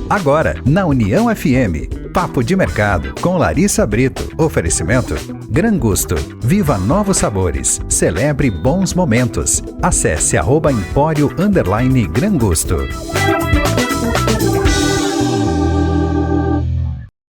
Agora, na União FM, Papo de Mercado, com Larissa Brito. Oferecimento Gran Gusto. Viva novos sabores. Celebre bons momentos. Acesse @empório_Gran Gusto.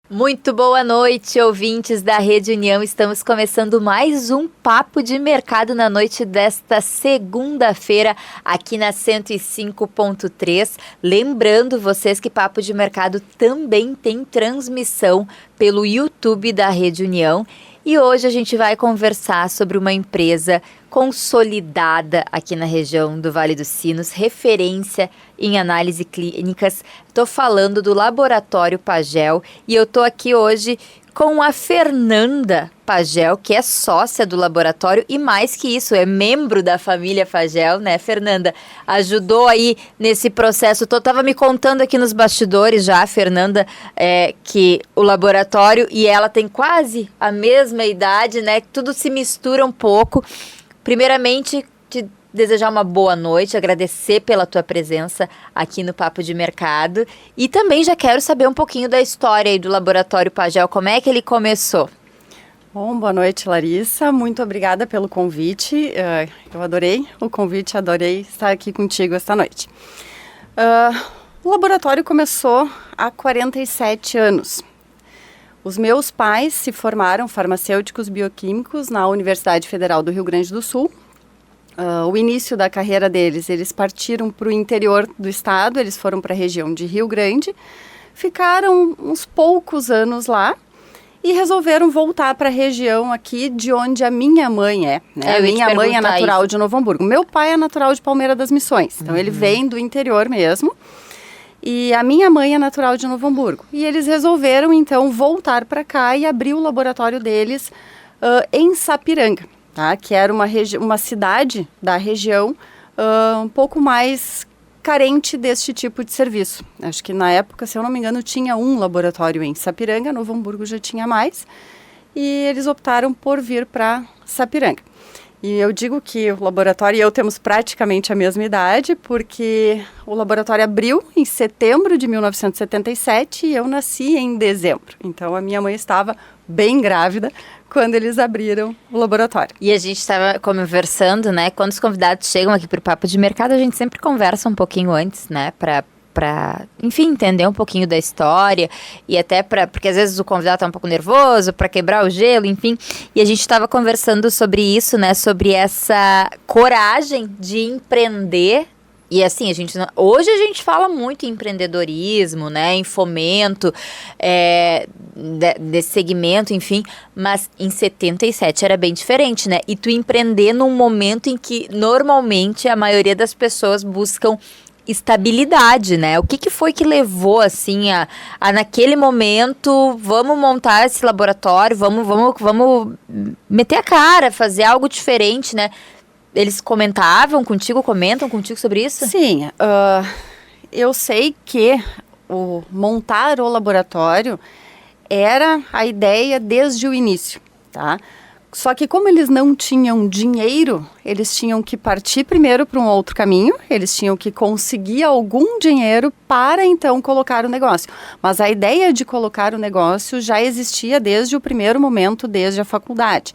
Muito boa noite, ouvintes da Rede União. Estamos começando mais um Papo de Mercado na noite desta segunda-feira, aqui na 105.3. Lembrando vocês que Papo de Mercado também tem transmissão pelo YouTube da Rede União. E hoje a gente vai conversar sobre uma empresa consolidada aqui na região do Vale dos Sinos, referência em análise clínicas. Estou falando do Laboratório Pagel e eu estou aqui hoje com a Fernanda Pagel, que é sócia do laboratório e mais que isso, é membro da família Pagel, né, Fernanda? Ajudou aí nesse processo. Estava me contando aqui nos bastidores já, a Fernanda, que o laboratório e ela tem quase a mesma idade, né? Tudo se mistura um pouco. Primeiramente, te desejar uma boa noite, agradecer pela tua presença aqui no Papo de Mercado e também já quero saber um pouquinho da história aí do Laboratório Pagel, como é que ele começou? Bom, boa noite, Larissa, muito obrigada pelo convite, eu adorei o convite, adorei estar aqui contigo esta noite. O laboratório começou há 47 anos. Os meus pais se formaram farmacêuticos bioquímicos na Universidade Federal do Rio Grande do Sul. O início da carreira deles, eles partiram para o interior do estado, eles foram para a região de Rio Grande, ficaram uns poucos anos lá e resolveram voltar para a região aqui de onde a minha mãe é. Né? Minha mãe é natural de Novo Hamburgo, meu pai é natural de Palmeira das Missões, então ele vem do interior mesmo. E a minha mãe é natural de Novo Hamburgo. E eles resolveram, então, voltar para cá e abrir o laboratório deles em Sapiranga, tá? Que era uma cidade da região um pouco mais carente deste tipo de serviço. Acho que na época, se eu não me engano, tinha um laboratório em Sapiranga, Novo Hamburgo já tinha mais. E eles optaram por vir para Sapiranga. E eu digo que o laboratório e eu temos praticamente a mesma idade, porque o laboratório abriu em setembro de 1977 e eu nasci em dezembro. Então, a minha mãe estava bem grávida quando eles abriram o laboratório. E a gente estava conversando, né? Quando os convidados chegam aqui para o Papo de Mercado, a gente sempre conversa um pouquinho antes, né? Para, enfim, entender um pouquinho da história e até porque às vezes o convidado está um pouco nervoso, para quebrar o gelo, enfim. E a gente estava conversando sobre isso, né? Sobre essa coragem de empreender. E assim, hoje a gente fala muito em empreendedorismo, né? Em fomento desse segmento, enfim. Mas em 77 era bem diferente, né? E tu empreender num momento em que normalmente a maioria das pessoas buscam estabilidade, né? O que foi que levou, assim, a naquele momento, vamos montar esse laboratório, vamos meter a cara, fazer algo diferente, né? Eles comentam contigo sobre isso? Sim, eu sei que montar o laboratório era a ideia desde o início, tá? Só que como eles não tinham dinheiro, eles tinham que partir primeiro para um outro caminho, eles tinham que conseguir algum dinheiro para então colocar o negócio. Mas a ideia de colocar o negócio já existia desde o primeiro momento, desde a faculdade.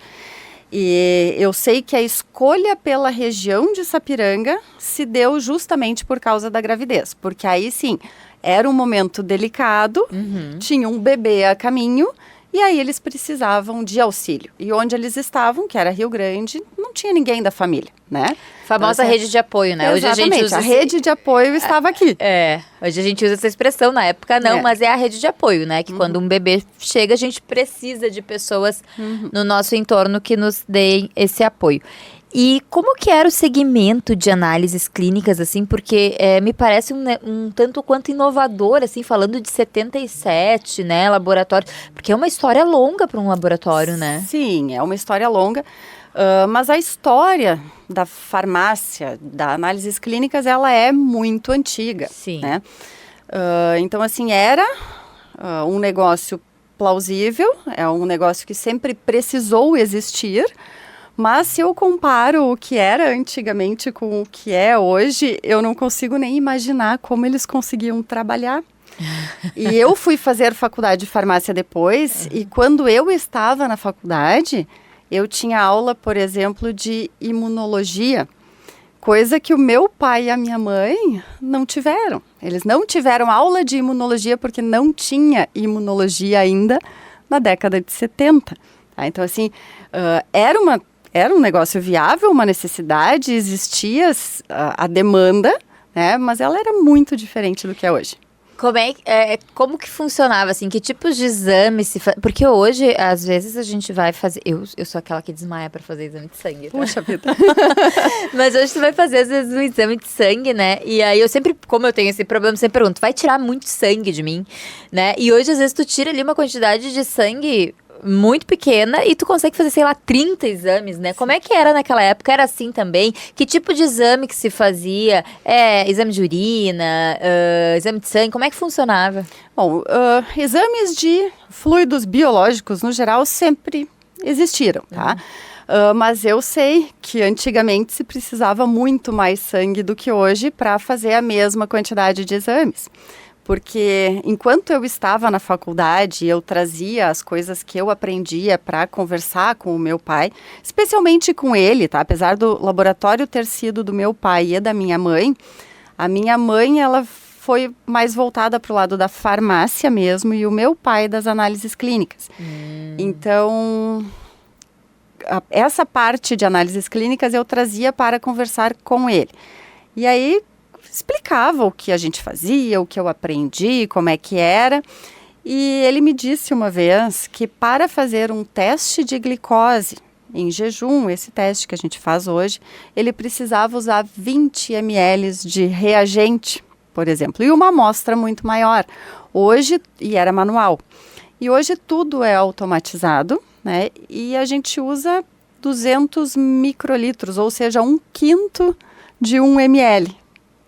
E eu sei que a escolha pela região de Sapiranga se deu justamente por causa da gravidez, porque aí sim, era um momento delicado, tinha um bebê a caminho, e aí eles precisavam de auxílio. E onde eles estavam, que era Rio Grande, não tinha ninguém da família, né? Famosa rede de apoio, né? Exatamente, hoje a rede de apoio estava aqui. Hoje a gente usa essa expressão, na época não, mas é a rede de apoio, né? Que quando um bebê chega, a gente precisa de pessoas no nosso entorno que nos deem esse apoio. E como que era o segmento de análises clínicas, assim, porque me parece um tanto quanto inovador, assim, falando de 77, né, laboratório, porque é uma história longa para um laboratório, né? Sim, é uma história longa, mas a história da farmácia, da análises clínicas, ela é muito antiga. Sim. Né? Então, assim, era um negócio plausível, é um negócio que sempre precisou existir. Mas se eu comparo o que era antigamente com o que é hoje, eu não consigo nem imaginar como eles conseguiam trabalhar. E eu fui fazer faculdade de farmácia depois, e quando eu estava na faculdade, eu tinha aula, por exemplo, de imunologia, coisa que o meu pai e a minha mãe não tiveram. Eles não tiveram aula de imunologia porque não tinha imunologia ainda na década de 70. Tá? Então, assim, era um negócio viável, uma necessidade, existia a demanda, né? Mas ela era muito diferente do que é hoje. Como que funcionava, assim? Que tipos de exames se faz? Porque hoje, às vezes, a gente vai fazer... Eu sou aquela que desmaia para fazer exame de sangue. Tá? Puxa vida. Mas hoje tu vai fazer, às vezes, um exame de sangue, né? E aí eu sempre, como eu tenho esse problema, sempre pergunto, vai tirar muito sangue de mim, né? E hoje, às vezes, tu tira ali uma quantidade de sangue muito pequena e tu consegue fazer, sei lá, 30 exames, né? Como é que era naquela época? Era assim também? Que tipo de exame que se fazia? Exame de urina, exame de sangue, como é que funcionava? Bom, exames de fluidos biológicos, no geral, sempre existiram, tá? Mas eu sei que antigamente se precisava muito mais sangue do que hoje para fazer a mesma quantidade de exames. Porque enquanto eu estava na faculdade, eu trazia as coisas que eu aprendia para conversar com o meu pai, especialmente com ele, tá? Apesar do laboratório ter sido do meu pai e da minha mãe, a minha mãe, ela foi mais voltada para o lado da farmácia mesmo e o meu pai das análises clínicas. Então, essa parte de análises clínicas eu trazia para conversar com ele. E aí explicava o que a gente fazia, o que eu aprendi, como é que era. E ele me disse uma vez que para fazer um teste de glicose em jejum, esse teste que a gente faz hoje, ele precisava usar 20 ml de reagente, por exemplo, e uma amostra muito maior. Hoje, e era manual. E hoje tudo é automatizado, né? E a gente usa 200 microlitros, ou seja, 1/5 de 1 ml.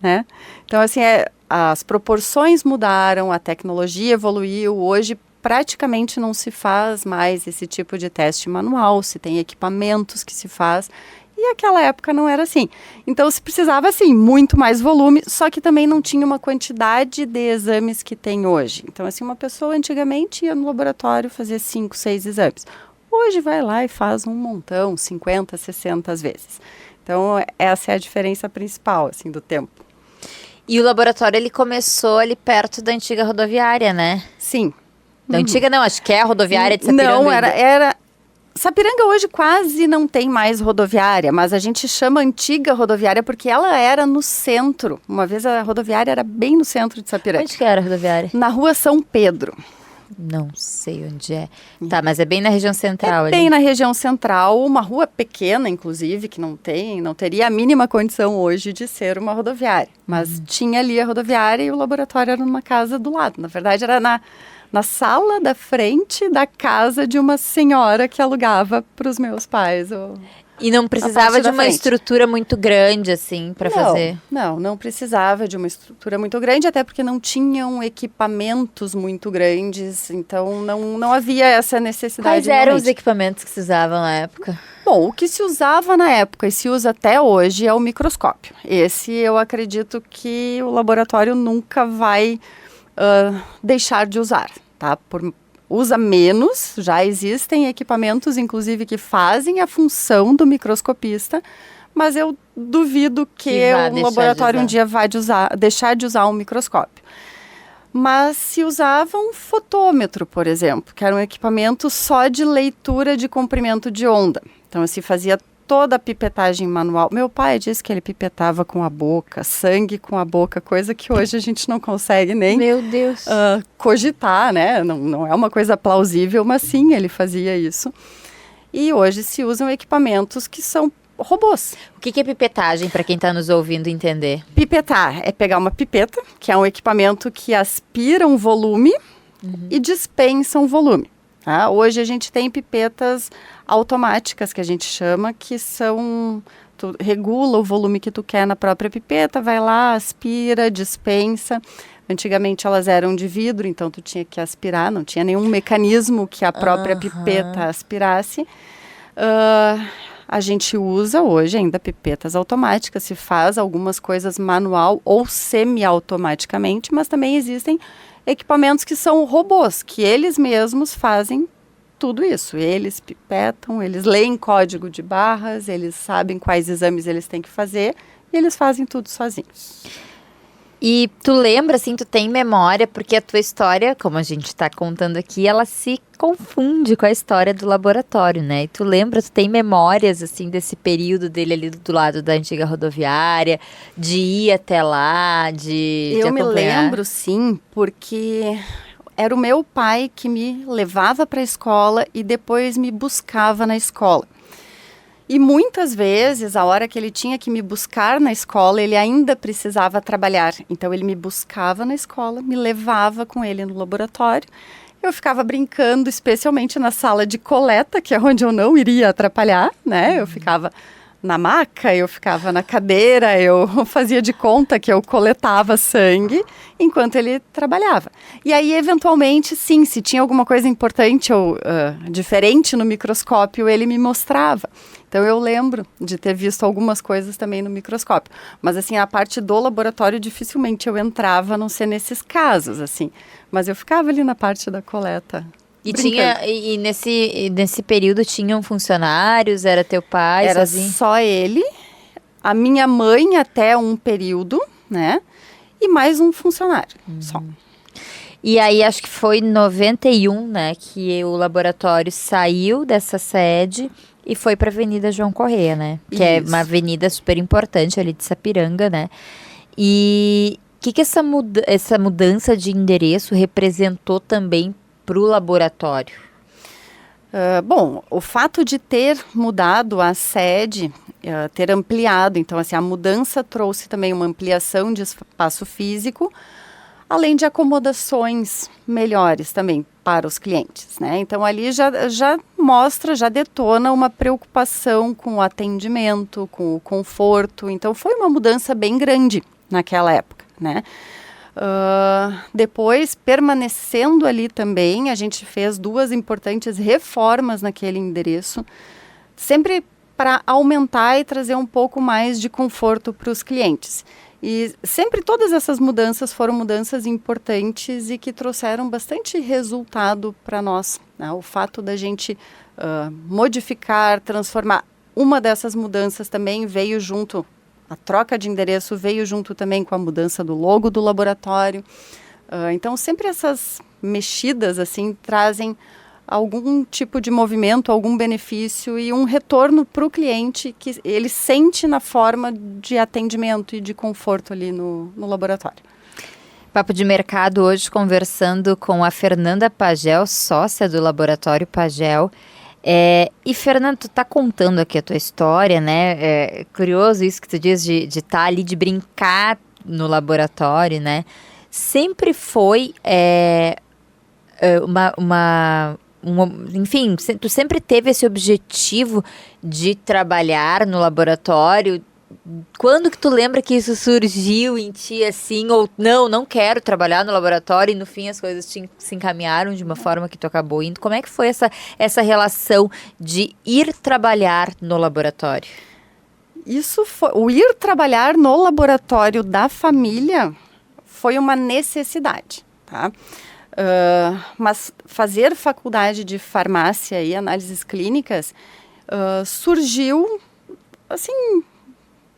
Né? Então, assim, as proporções mudaram, a tecnologia evoluiu, hoje praticamente não se faz mais esse tipo de teste manual, se tem equipamentos que se faz, e aquela época não era assim. Então, se precisava, assim, muito mais volume, só que também não tinha uma quantidade de exames que tem hoje. Então, assim, uma pessoa antigamente ia no laboratório fazer 5, 6 exames. Hoje vai lá e faz um montão, 50, 60 vezes. Então, essa é a diferença principal, assim, do tempo. E o laboratório, ele começou ali perto da antiga rodoviária, né? Sim. Da antiga não, acho que é a rodoviária de Sapiranga. Não, era... Sapiranga hoje quase não tem mais rodoviária, mas a gente chama antiga rodoviária porque ela era no centro. Uma vez a rodoviária era bem no centro de Sapiranga. Onde que era a rodoviária? Na rua São Pedro. Não sei onde é. Tá, mas é bem na região central. Bem na região central, uma rua pequena, inclusive, que não teria a mínima condição hoje de ser uma rodoviária. Mas tinha ali a rodoviária e o laboratório era numa casa do lado. Na verdade, era na sala da frente da casa de uma senhora que alugava para os meus pais. E não precisava de uma estrutura muito grande, assim, para fazer? Não precisava de uma estrutura muito grande, até porque não tinham equipamentos muito grandes, então não havia essa necessidade. Quais eram os equipamentos que se usavam na época? Bom, o que se usava na época e se usa até hoje é o microscópio. Esse eu acredito que o laboratório nunca vai deixar de usar, tá? Usa menos, já existem equipamentos, inclusive, que fazem a função do microscopista, mas eu duvido que o laboratório um dia vai deixar de usar um microscópio. Mas se usava um fotômetro, por exemplo, que era um equipamento só de leitura de comprimento de onda. Então, se fazia toda a pipetagem manual. Meu pai disse que ele pipetava com a boca, sangue com a boca, coisa que hoje a gente não consegue nem Meu Deus. Cogitar, né? Não é uma coisa plausível, mas sim, ele fazia isso. E hoje se usam equipamentos que são robôs. O que é pipetagem, para quem está nos ouvindo entender? Pipetar é pegar uma pipeta, que é um equipamento que aspira um volume e dispensa um volume. Tá? Hoje a gente tem pipetas automáticas, que a gente chama, que são... Tu regula o volume que tu quer na própria pipeta, vai lá, aspira, dispensa. Antigamente elas eram de vidro, então tu tinha que aspirar, não tinha nenhum mecanismo que a própria pipeta aspirasse. a gente usa hoje ainda pipetas automáticas, se faz algumas coisas manual ou semi-automaticamente, mas também existem equipamentos que são robôs, que eles mesmos fazem tudo isso. Eles pipetam, eles leem código de barras, eles sabem quais exames eles têm que fazer e eles fazem tudo sozinhos. E tu lembra, assim, tu tem memória, porque a tua história, como a gente está contando aqui, ela se confunde com a história do laboratório, né? E tu lembra, tu tem memórias, assim, desse período dele ali do lado da antiga rodoviária, de ir até lá, de Eu me acompanhar? lembro, sim, porque era o meu pai que me levava para a escola e depois me buscava na escola. E muitas vezes, a hora que ele tinha que me buscar na escola, ele ainda precisava trabalhar. Então, ele me buscava na escola, me levava com ele no laboratório. Eu ficava brincando, especialmente na sala de coleta, que é onde eu não iria atrapalhar, né? Eu ficava na maca, eu ficava na cadeira, eu fazia de conta que eu coletava sangue enquanto ele trabalhava. E aí, eventualmente, sim, se tinha alguma coisa importante ou diferente no microscópio, ele me mostrava. Então, eu lembro de ter visto algumas coisas também no microscópio. Mas, assim, a parte do laboratório, dificilmente eu entrava, a não ser nesses casos, assim. Mas eu ficava ali na parte da coleta. E brincando. nesse período tinham funcionários, era teu pai, Era sozinho? só ele, a minha mãe até um período, né? E mais um funcionário, só. E aí, acho que foi em 91, né, que o laboratório saiu dessa sede e foi para a Avenida João Correia, né? Que é Isso. uma avenida super importante ali de Sapiranga, né? E o que essa mudança de endereço representou também para o laboratório? Bom, o fato de ter mudado a sede, ter ampliado, então assim, a mudança trouxe também uma ampliação de espaço físico, além de acomodações melhores também para os clientes, né? Então ali já mostra, já detona uma preocupação com o atendimento, com o conforto. Então foi uma mudança bem grande naquela época, né? Depois, permanecendo ali também, a gente fez 2 importantes reformas naquele endereço, sempre para aumentar e trazer um pouco mais de conforto para os clientes. E sempre todas essas mudanças foram mudanças importantes e que trouxeram bastante resultado para nós, né? O fato da gente modificar, transformar. Uma dessas mudanças também veio junto, a troca de endereço veio junto também com a mudança do logo do laboratório. Então, sempre essas mexidas assim trazem algum tipo de movimento, algum benefício e um retorno para o cliente que ele sente na forma de atendimento e de conforto ali no laboratório. Papo de Mercado hoje conversando com a Fernanda Pagel, sócia do Laboratório Pagel. E Fernanda, tu tá contando aqui a tua história, né? É curioso isso que tu diz de estar ali, de brincar no laboratório, né? Sempre foi enfim, tu sempre teve esse objetivo de trabalhar no laboratório. Quando que tu lembra que isso surgiu em ti, assim, ou não quero trabalhar no laboratório e no fim as coisas se encaminharam de uma forma que tu acabou indo? Como é que foi essa relação de ir trabalhar no laboratório? Isso foi, o ir trabalhar no laboratório da família foi uma necessidade, tá? Mas fazer faculdade de farmácia e análises clínicas surgiu, assim,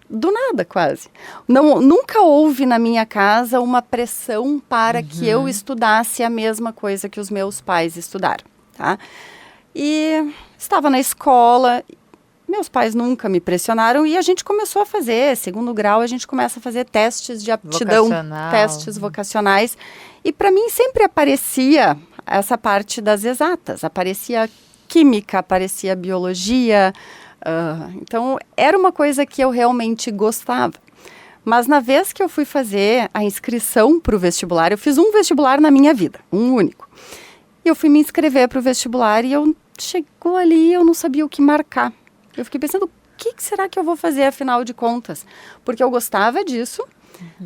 do nada quase. Nunca houve na minha casa uma pressão para que eu estudasse a mesma coisa que os meus pais estudaram, tá? E estava na escola, meus pais nunca me pressionaram e a gente começou a fazer, segundo grau, a gente começa a fazer testes de aptidão, testes vocacionais. E para mim sempre aparecia essa parte das exatas, aparecia química, aparecia biologia. Então, era uma coisa que eu realmente gostava. Mas na vez que eu fui fazer a inscrição para o vestibular, eu fiz um vestibular na minha vida, um único. E eu fui me inscrever para o vestibular e chegou ali, eu não sabia o que marcar. Eu fiquei pensando, o que será que eu vou fazer, afinal de contas? Porque eu gostava disso,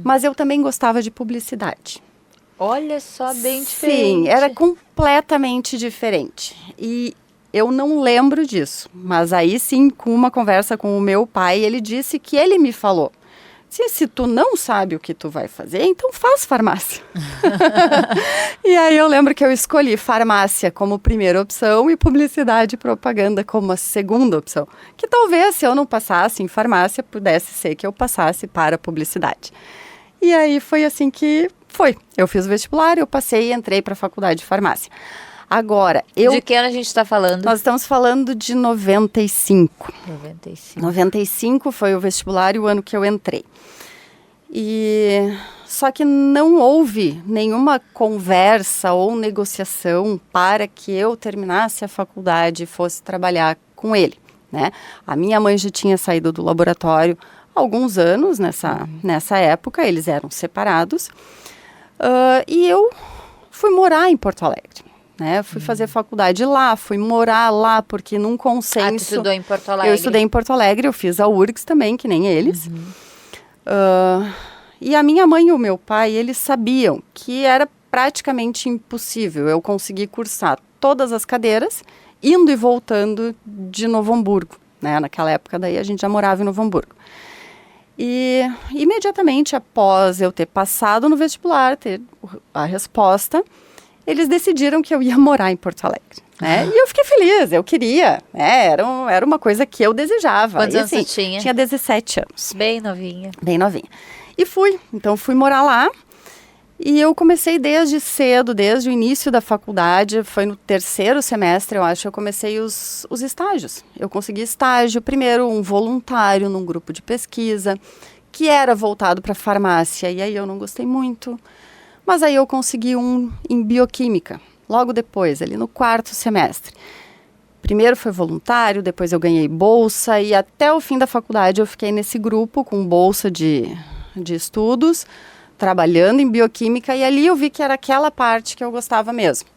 mas eu também gostava de publicidade. Olha só, bem diferente. Sim, era completamente diferente. E eu não lembro disso, mas aí sim, com uma conversa com o meu pai, ele disse que ele me falou, se tu não sabe o que tu vai fazer, então faz farmácia. E aí eu lembro que eu escolhi farmácia como primeira opção e publicidade e propaganda como a segunda opção. Que talvez, se eu não passasse em farmácia, pudesse ser que eu passasse para publicidade. E aí foi assim que foi. Eu fiz o vestibular, eu passei e entrei para a faculdade de farmácia. Agora, De que ano a gente está falando? Nós estamos falando de 95. 95. 95 foi o vestibular e o ano que eu entrei. Só que não houve nenhuma conversa ou negociação para que eu terminasse a faculdade e fosse trabalhar com ele, né? A minha mãe já tinha saído do laboratório há alguns anos nessa época, eles eram separados. E eu fui morar em Porto Alegre. Né? Fui fazer faculdade lá, fui morar lá, porque num consenso... Tu estudou em Porto Alegre? Eu estudei em Porto Alegre, eu fiz a URGS também, que nem eles. E a minha mãe e o meu pai, eles sabiam que era praticamente impossível eu conseguir cursar todas as cadeiras, indo e voltando de Novo Hamburgo. Né? Naquela época, daí, a gente já morava em Novo Hamburgo. E imediatamente após eu ter passado no vestibular, ter a resposta... Eles decidiram que eu ia morar em Porto Alegre, né? E eu fiquei feliz, eu queria, né? Era uma coisa que eu desejava. Quantos anos assim, você tinha? Tinha 17 anos. Bem novinha. Bem novinha. E então fui morar lá. E eu comecei desde cedo, desde o início da faculdade, foi no terceiro semestre, eu acho, eu comecei os estágios. Eu consegui estágio, primeiro um voluntário num grupo de pesquisa, que era voltado para farmácia, e aí eu não gostei muito. Mas aí eu consegui um em bioquímica, logo depois, ali no quarto semestre. Primeiro foi voluntário, depois eu ganhei bolsa e até o fim da faculdade eu fiquei nesse grupo com bolsa de estudos, trabalhando em bioquímica e ali eu vi que era aquela parte que eu gostava mesmo.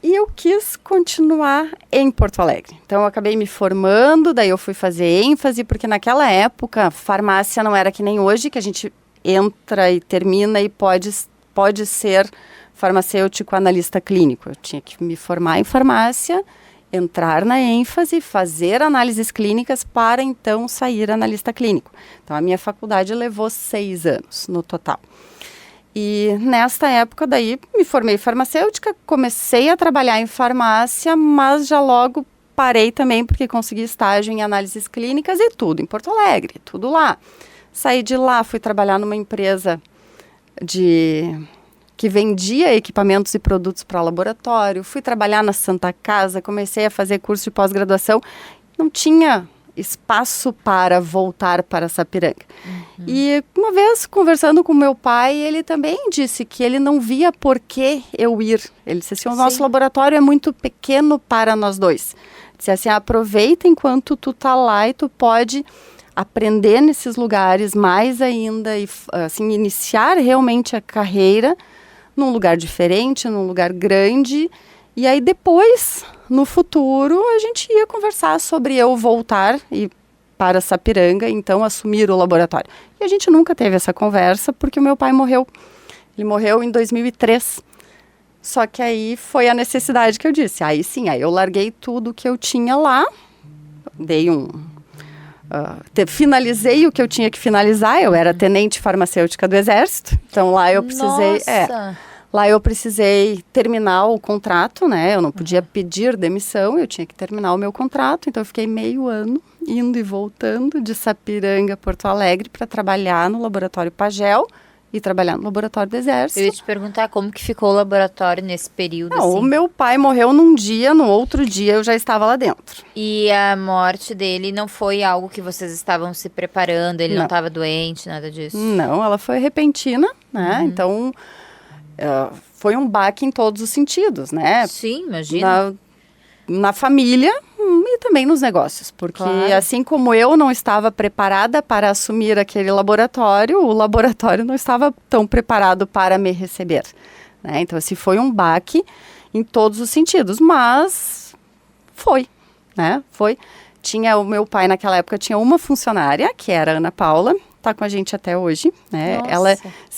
E eu quis continuar em Porto Alegre. Então eu acabei me formando, daí eu fui fazer ênfase, porque naquela época farmácia não era que nem hoje, que a gente... entra e termina e pode ser farmacêutico analista clínico. Eu tinha que me formar em farmácia, entrar na ênfase, fazer análises clínicas para então sair analista clínico. Então a minha faculdade levou 6 anos no total. E nesta época daí me formei farmacêutica, comecei a trabalhar em farmácia, mas já logo parei também porque consegui estágio em análises clínicas e tudo em Porto Alegre, tudo lá. Saí de lá, fui trabalhar numa empresa que vendia equipamentos e produtos para laboratório. Fui trabalhar na Santa Casa, comecei a fazer curso de pós-graduação. Não tinha espaço para voltar para Sapiranga. E uma vez, conversando com meu pai, ele também disse que ele não via por que eu ir. Ele disse assim, o nosso laboratório é muito pequeno para nós dois. Disse assim, aproveita enquanto tu tá lá e tu pode... aprender nesses lugares mais ainda e assim, iniciar realmente a carreira num lugar diferente, num lugar grande. E aí depois, no futuro, a gente ia conversar sobre eu voltar para Sapiranga, então assumir o laboratório. E a gente nunca teve essa conversa porque o meu pai morreu. Ele morreu em 2003. Só que aí foi a necessidade que eu disse. Aí sim, aí eu larguei tudo que eu tinha lá, dei finalizei o que eu tinha que finalizar. Eu era tenente farmacêutica do Exército, então lá eu precisei lá eu precisei terminar o contrato, né? Eu não podia pedir demissão, eu tinha que terminar o meu contrato, então eu fiquei meio ano indo e voltando de Sapiranga a Porto Alegre para trabalhar no laboratório Pagel e trabalhar no laboratório do Exército. Eu ia te perguntar como que ficou o laboratório nesse período. Não, assim. O meu pai morreu num dia, no outro dia eu já estava lá dentro. E a morte dele não foi algo que vocês estavam se preparando, ele não estava doente, nada disso? Não, ela foi repentina, né? Então, foi um baque em todos os sentidos, né? Sim, imagina. Na família e também nos negócios, porque assim como eu não estava preparada para assumir aquele laboratório, o laboratório não estava tão preparado para me receber, né? Então, assim, foi um baque em todos os sentidos, mas foi, né? O meu pai naquela época tinha uma funcionária, que era a Ana Paula, está com a gente até hoje, né?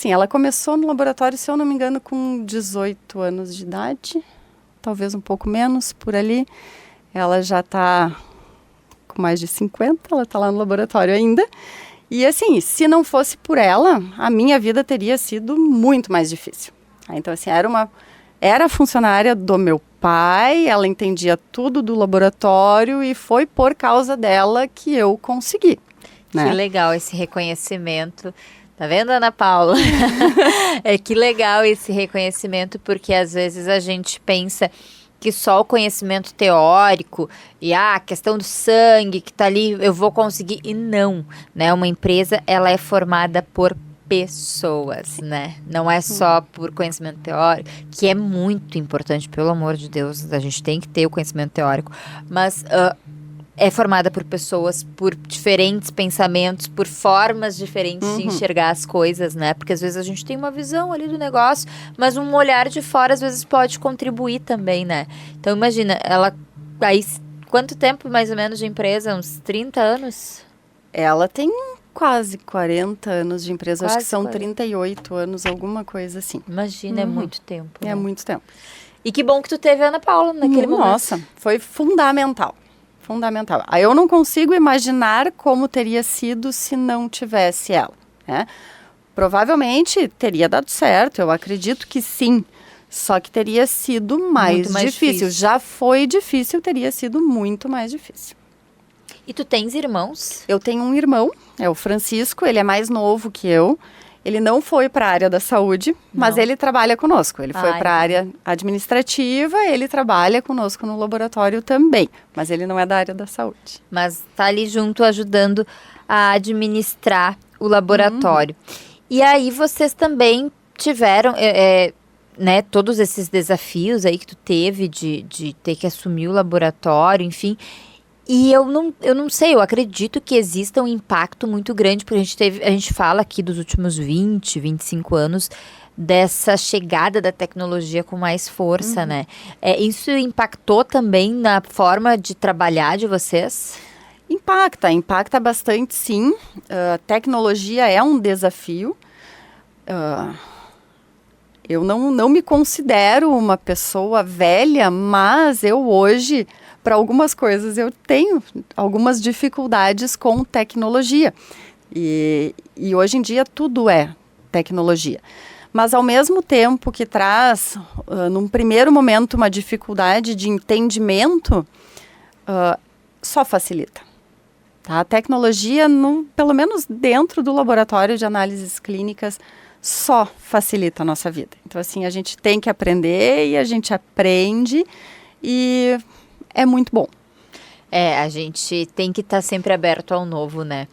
Ela começou no laboratório, se eu não me engano, com 18 anos de idade. talvez um pouco menos por ali. Ela já está com mais de 50, ela está lá no laboratório ainda. E assim, se não fosse por ela, a minha vida teria sido muito mais difícil. Então assim, era funcionária do meu pai, ela entendia tudo do laboratório e foi por causa dela que eu consegui. Né? Que legal esse reconhecimento. Tá vendo, Ana Paula? Que legal esse reconhecimento, porque às vezes a gente pensa que só o conhecimento teórico e a questão do sangue que tá ali, eu vou conseguir. E não, né? Uma empresa, ela é formada por pessoas, né? Não é só por conhecimento teórico, que é muito importante, pelo amor de Deus, a gente tem que ter o conhecimento teórico, mas é formada por pessoas, por diferentes pensamentos, por formas diferentes de enxergar as coisas, né? Porque às vezes a gente tem uma visão ali do negócio, mas um olhar de fora às vezes pode contribuir também, né? Então imagina, ela aí, quanto tempo mais ou menos de empresa? Uns 30 anos? Ela tem quase 40 anos de empresa, Quase acho que são 40. 38 anos, alguma coisa assim. Imagina, é muito tempo. É né? muito tempo. E que bom que tu teve a Ana Paula naquele momento. Nossa, foi fundamental. Fundamental. Aí eu não consigo imaginar como teria sido se não tivesse ela. Né? Provavelmente teria dado certo, eu acredito que sim. Só que teria sido mais difícil. Já foi difícil, teria sido muito mais difícil. E tu tens irmãos? Eu tenho um irmão, é o Francisco, ele é mais novo que eu. Ele não foi para a área da saúde, mas ele trabalha conosco. Ele foi para a área administrativa, ele trabalha conosco no laboratório também. Mas ele não é da área da saúde. Mas tá ali junto ajudando a administrar o laboratório. E aí vocês também tiveram, né, todos esses desafios aí que tu teve de ter que assumir o laboratório, enfim. E eu não sei, eu acredito que exista um impacto muito grande, porque a gente fala aqui dos últimos 20, 25 anos dessa chegada da tecnologia com mais força, né? Isso impactou também na forma de trabalhar de vocês? Impacta bastante, sim. Tecnologia é um desafio. Eu não me considero uma pessoa velha, mas eu hoje, para algumas coisas, eu tenho algumas dificuldades com tecnologia. E hoje em dia tudo é tecnologia. Mas ao mesmo tempo que traz, num primeiro momento, uma dificuldade de entendimento, só facilita. Tá? A tecnologia, pelo menos dentro do laboratório de análises clínicas, só facilita a nossa vida. Então, assim, a gente tem que aprender e a gente aprende e é muito bom. A gente tem que estar sempre aberto ao novo, né?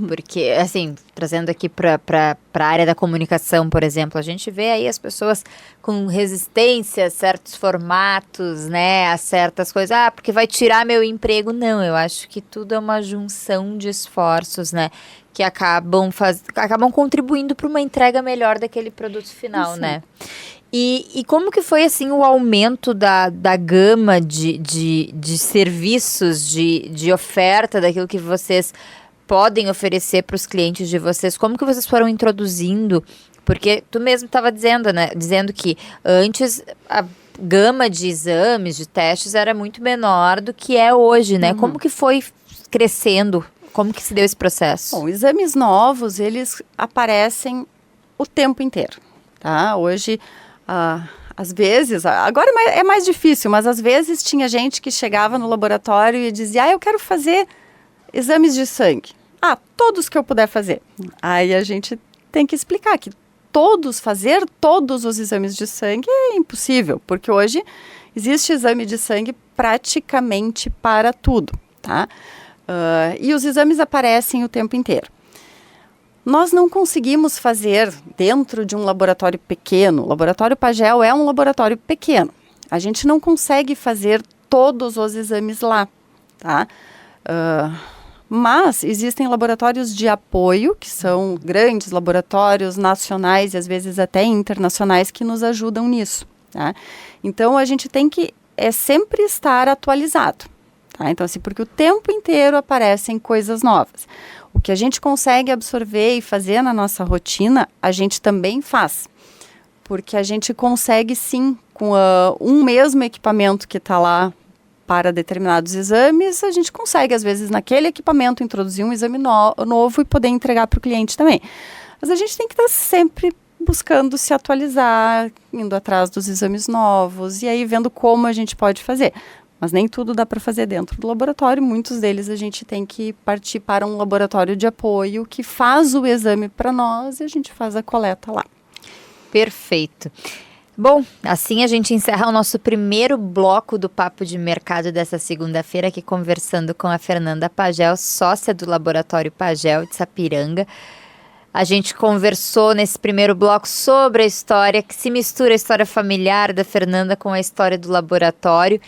Porque, assim, trazendo aqui para a área da comunicação, por exemplo, a gente vê aí as pessoas com resistência a certos formatos, né? A certas coisas. Porque vai tirar meu emprego. Não, eu acho que tudo é uma junção de esforços, né? Que acabam contribuindo para uma entrega melhor daquele produto final, né? E como que foi, assim, o aumento da gama de serviços, de oferta daquilo que vocês podem oferecer para os clientes de vocês? Como que vocês foram introduzindo? Porque tu mesmo estava dizendo, né? Dizendo que antes a gama de exames, de testes, era muito menor do que é hoje, né? Como que foi crescendo? Como que se deu esse processo? Bom, exames novos, eles aparecem o tempo inteiro, tá? Hoje, às vezes, agora é mais difícil, mas às vezes tinha gente que chegava no laboratório e dizia, eu quero fazer exames de sangue. Todos que eu puder fazer. Aí a gente tem que explicar que fazer todos os exames de sangue é impossível, porque hoje existe exame de sangue praticamente para tudo, tá? E os exames aparecem o tempo inteiro. Nós não conseguimos fazer dentro de um laboratório pequeno. O Laboratório Pagel é um laboratório pequeno. A gente não consegue fazer todos os exames lá, tá? Mas existem laboratórios de apoio, que são grandes laboratórios nacionais e às vezes até internacionais que nos ajudam nisso, tá? Então a gente tem que sempre estar atualizado. Tá? Então, assim, porque o tempo inteiro aparecem coisas novas. O que a gente consegue absorver e fazer na nossa rotina, a gente também faz. porque a gente consegue sim, com um mesmo equipamento que está lá para determinados exames, a gente consegue, às vezes, naquele equipamento, introduzir um exame novo e poder entregar para o cliente também. Mas a gente tem que estar sempre buscando se atualizar, indo atrás dos exames novos e aí vendo como a gente pode fazer. Mas nem tudo dá para fazer dentro do laboratório, muitos deles a gente tem que partir para um laboratório de apoio que faz o exame para nós e a gente faz a coleta lá. Perfeito. Bom, assim a gente encerra o nosso primeiro bloco do Papo de Mercado dessa segunda-feira, aqui conversando com a Fernanda Pagel, sócia do Laboratório Pagel de Sapiranga. A gente conversou nesse primeiro bloco sobre a história, que se mistura a história familiar da Fernanda com a história do laboratório.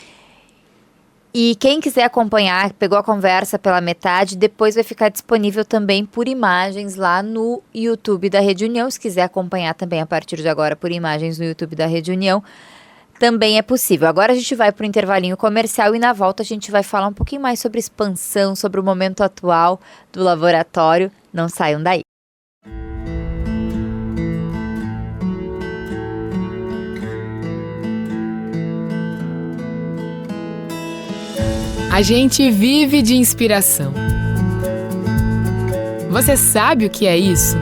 E quem quiser acompanhar, pegou a conversa pela metade, depois vai ficar disponível também por imagens lá no YouTube da Rede União. Se quiser acompanhar também a partir de agora por imagens no YouTube da Rede União, também é possível. Agora a gente vai para o intervalinho comercial e na volta a gente vai falar um pouquinho mais sobre expansão, sobre o momento atual do laboratório. Não saiam daí. A gente vive de inspiração. Você sabe o que é isso?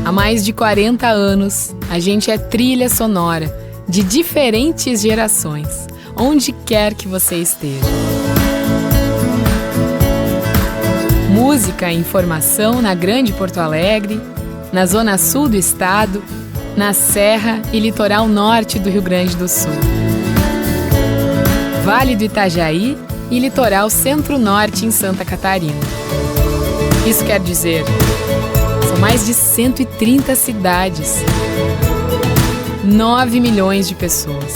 Há mais de 40 anos, a gente é trilha sonora de diferentes gerações, onde quer que você esteja. Música e informação na Grande Porto Alegre, na Zona Sul do estado, na Serra e Litoral Norte do Rio Grande do Sul. Vale do Itajaí e Litoral Centro-Norte em Santa Catarina. Isso quer dizer, são mais de 130 cidades, 9 milhões de pessoas.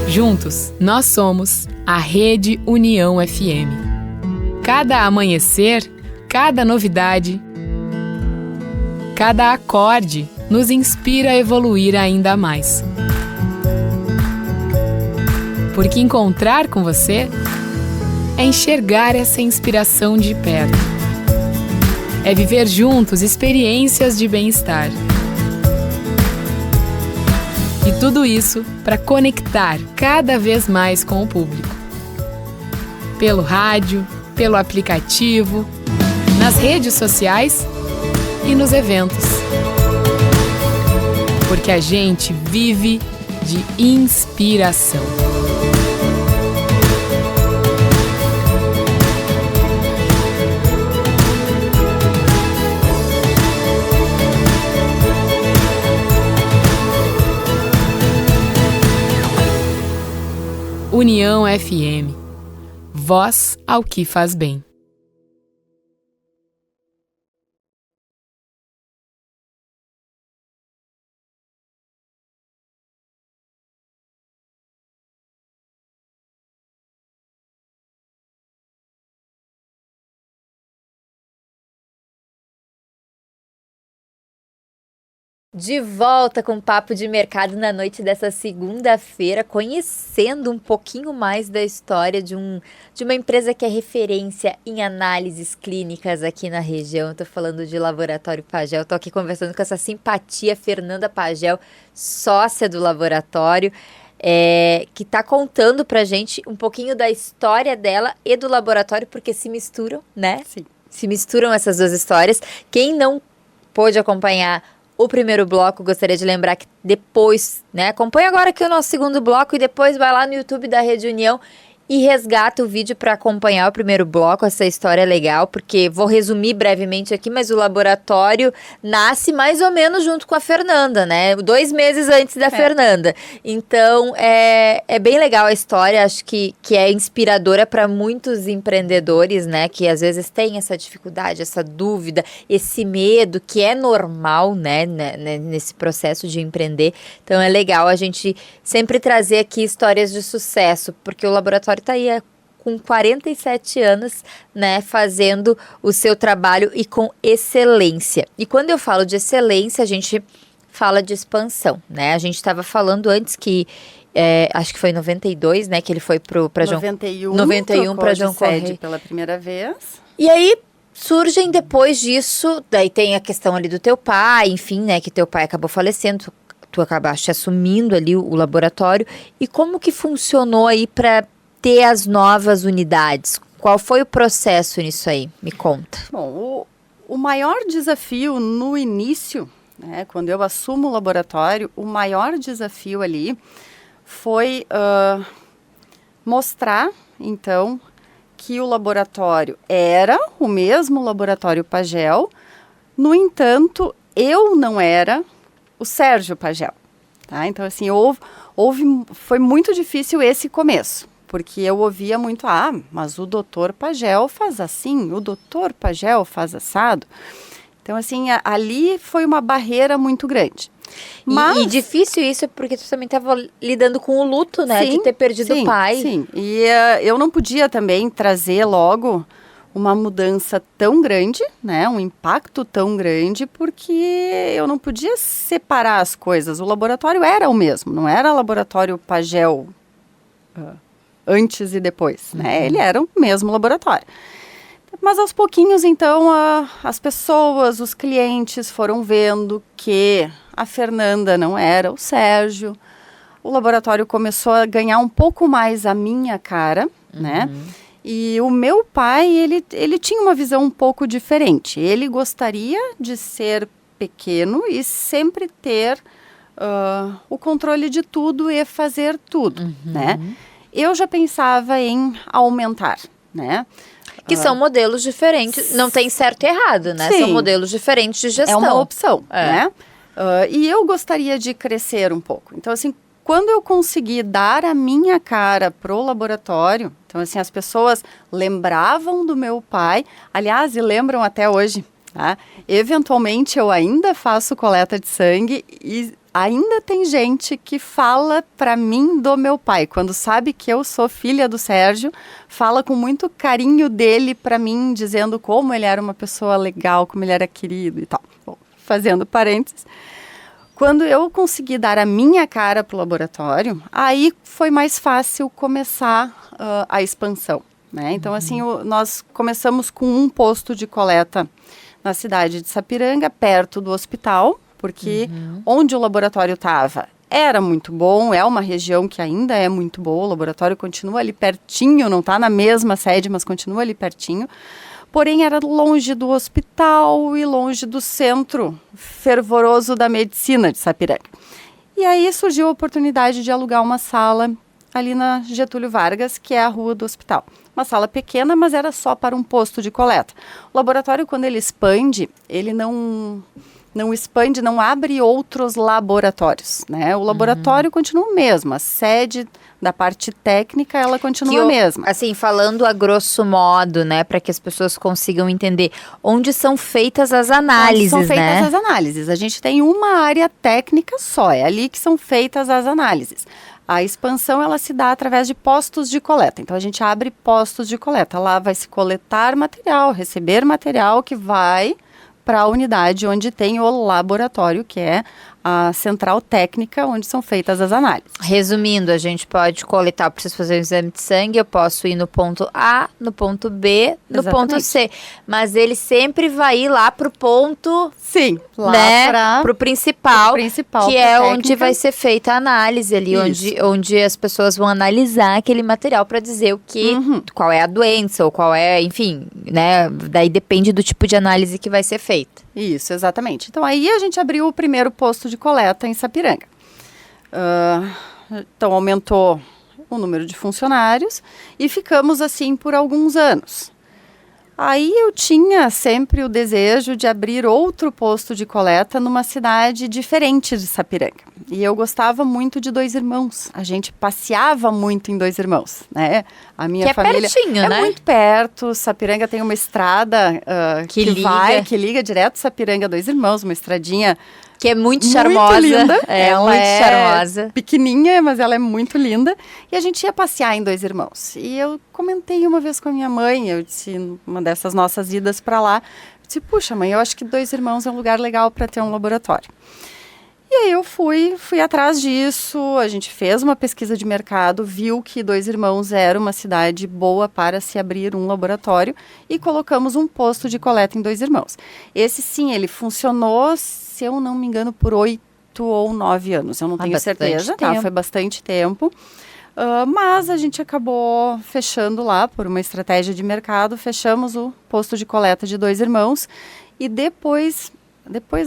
Juntos, nós somos a Rede União FM. Cada amanhecer, cada novidade, cada acorde nos inspira a evoluir ainda mais. Porque encontrar com você é enxergar essa inspiração de perto. É viver juntos experiências de bem-estar. E tudo isso para conectar cada vez mais com o público. Pelo rádio, pelo aplicativo, nas redes sociais e nos eventos. Porque a gente vive de inspiração. União FM. Voz ao que faz bem. De volta com o Papo de Mercado na noite dessa segunda-feira, conhecendo um pouquinho mais da história de uma empresa que é referência em análises clínicas aqui na região. Estou falando de Laboratório Pagel, estou aqui conversando com essa simpatia Fernanda Pagel, sócia do laboratório, que está contando para a gente um pouquinho da história dela e do laboratório, porque se misturam, né? Sim. Se misturam essas duas histórias. Quem não pôde acompanhar o primeiro bloco, gostaria de lembrar que depois, né, acompanha agora aqui o nosso segundo bloco e depois vai lá no YouTube da Rede União e resgata o vídeo para acompanhar o primeiro bloco. Essa história é legal, porque vou resumir brevemente aqui, mas o laboratório nasce mais ou menos junto com a Fernanda, né? 2 meses antes da Fernanda. Então, é bem legal a história, acho que é inspiradora para muitos empreendedores, né? Que às vezes têm essa dificuldade, essa dúvida, esse medo, que é normal, né? Nesse processo de empreender. Então, é legal a gente sempre trazer aqui histórias de sucesso, porque o laboratório está aí com 47 anos, né, fazendo o seu trabalho e com excelência. E quando eu falo de excelência, a gente fala de expansão, né? A gente estava falando antes que acho que foi em 92, né, que ele foi para João... 91 para João sede Correia. pela primeira vez. E aí, surgem depois disso, daí tem a questão ali do teu pai, enfim, né, que teu pai acabou falecendo, tu acabaste assumindo ali o laboratório. E como que funcionou aí para ter as novas unidades? Qual foi o processo nisso aí? Me conta. Bom, o maior desafio no início, né, quando eu assumo o laboratório, o maior desafio ali foi mostrar, então, que o laboratório era o mesmo laboratório Pagel. No entanto, eu não era o Sérgio Pagel. Tá? Então, assim, foi muito difícil esse começo, porque eu ouvia muito, mas o doutor Pagel faz assim, o doutor Pagel faz assado. Então, assim, ali foi uma barreira muito grande. Mas... E difícil isso, porque tu também estava lidando com o luto, né, de ter perdido o pai. Sim, e eu não podia também trazer logo uma mudança tão grande, né, um impacto tão grande, porque eu não podia separar as coisas. O laboratório era o mesmo, não era laboratório Pagel antes e depois, né, ele era o mesmo laboratório. Mas aos pouquinhos, então, as pessoas, os clientes foram vendo que a Fernanda não era o Sérgio. O laboratório começou a ganhar um pouco mais a minha cara, né? E o meu pai, ele tinha uma visão um pouco diferente. Ele gostaria de ser pequeno e sempre ter o controle de tudo e fazer tudo, né? Eu já pensava em aumentar, né? Que são modelos diferentes, não tem certo e errado, né? Sim. São modelos diferentes de gestão. É uma opção, né? E eu gostaria de crescer um pouco. Então, assim, quando eu consegui dar a minha cara pro laboratório, então, assim, as pessoas lembravam do meu pai, aliás, e lembram até hoje, tá? Eventualmente, eu ainda faço coleta de sangue e ainda tem gente que fala para mim do meu pai. Quando sabe que eu sou filha do Sérgio, fala com muito carinho dele para mim, dizendo como ele era uma pessoa legal, como ele era querido e tal. Bom, fazendo parênteses. Quando eu consegui dar a minha cara para o laboratório, aí foi mais fácil começar a expansão, né? Então, assim, nós começamos com um posto de coleta na cidade de Sapiranga, perto do hospital, porque onde o laboratório estava era muito bom, é uma região que ainda é muito boa, o laboratório continua ali pertinho, não está na mesma sede, mas continua ali pertinho. Porém, era longe do hospital e longe do centro fervoroso da medicina de Sapiranga. E aí surgiu a oportunidade de alugar uma sala ali na Getúlio Vargas, que é a rua do hospital. Uma sala pequena, mas era só para um posto de coleta. O laboratório, quando ele expande, ele não expande, não abre outros laboratórios, né? O laboratório continua o mesmo, a sede da parte técnica, ela continua a mesma. Assim, falando a grosso modo, né, para que as pessoas consigam entender, onde são feitas as análises, São feitas né? as análises. A gente tem uma área técnica só, é ali que são feitas as análises. A expansão, ela se dá através de postos de coleta. Então, a gente abre postos de coleta. Lá vai se coletar material, receber material que vai para a unidade onde tem o laboratório, que é a central técnica, onde são feitas as análises. Resumindo, a gente pode coletar, eu preciso fazer um exame de sangue, eu posso ir no ponto A, no ponto B, no ponto C. Mas ele sempre vai ir lá pro ponto... Sim, lá né, pro principal, que é onde vai ser feita a análise ali, onde as pessoas vão analisar aquele material para dizer o que, qual é a doença, ou qual é, enfim, né, daí depende do tipo de análise que vai ser feita. Isso, exatamente. Então, aí a gente abriu o primeiro posto de coleta em Sapiranga. Então, aumentou o número de funcionários e ficamos assim por alguns anos. Aí eu tinha sempre o desejo de abrir outro posto de coleta numa cidade diferente de Sapiranga. E eu gostava muito de Dois Irmãos. A gente passeava muito em Dois Irmãos, né? A minha família pertinho, né? É muito perto. Sapiranga tem uma estrada que liga direto Sapiranga a Dois Irmãos, uma estradinha que é muito charmosa. Muito linda. Ela é charmosa. Pequenininha, mas ela é muito linda. E a gente ia passear em Dois Irmãos. E eu comentei uma vez com a minha mãe, eu disse, uma dessas nossas idas para lá, eu disse, puxa mãe, eu acho que Dois Irmãos é um lugar legal para ter um laboratório. E aí eu fui atrás disso, a gente fez uma pesquisa de mercado, viu que Dois Irmãos era uma cidade boa para se abrir um laboratório e colocamos um posto de coleta em Dois Irmãos. Esse sim, ele funcionou, se eu não me engano, por 8 ou 9 anos, eu não tenho certeza, tá? Foi bastante tempo. Mas a gente acabou fechando lá, por uma estratégia de mercado, fechamos o posto de coleta de Dois Irmãos e depois